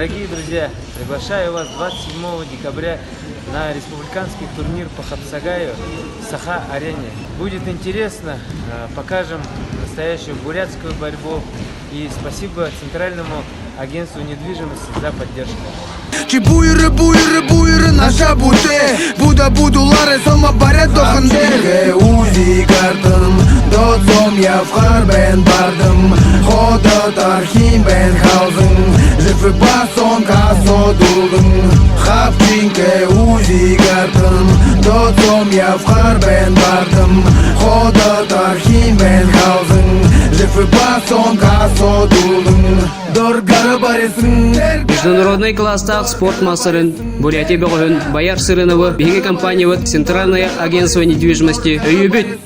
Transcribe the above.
Дорогие друзья, приглашаю вас 27 декабря на республиканский турнир по Хапсагаю в Саха-арене. Будет интересно, покажем настоящую бурятскую борьбу. И спасибо Центральному агентству недвижимости за поддержку. Buyur naşa bute Budalar sama baret dokunde Uzi kartım Dotzom yavkar ben bardım Khoda tarhim ben halzın Jifı bason kaso duldun Khapçinke uzi kartım Dotzom yavkar ben bardım Khoda tarhim ben halzın Jifı bason kaso duldun Dorgara baresin Международный класстағы спорт массырын Бурятия бөгін Баяр Сырынова Беге компания Центральное агентство недвижимости Үйбет.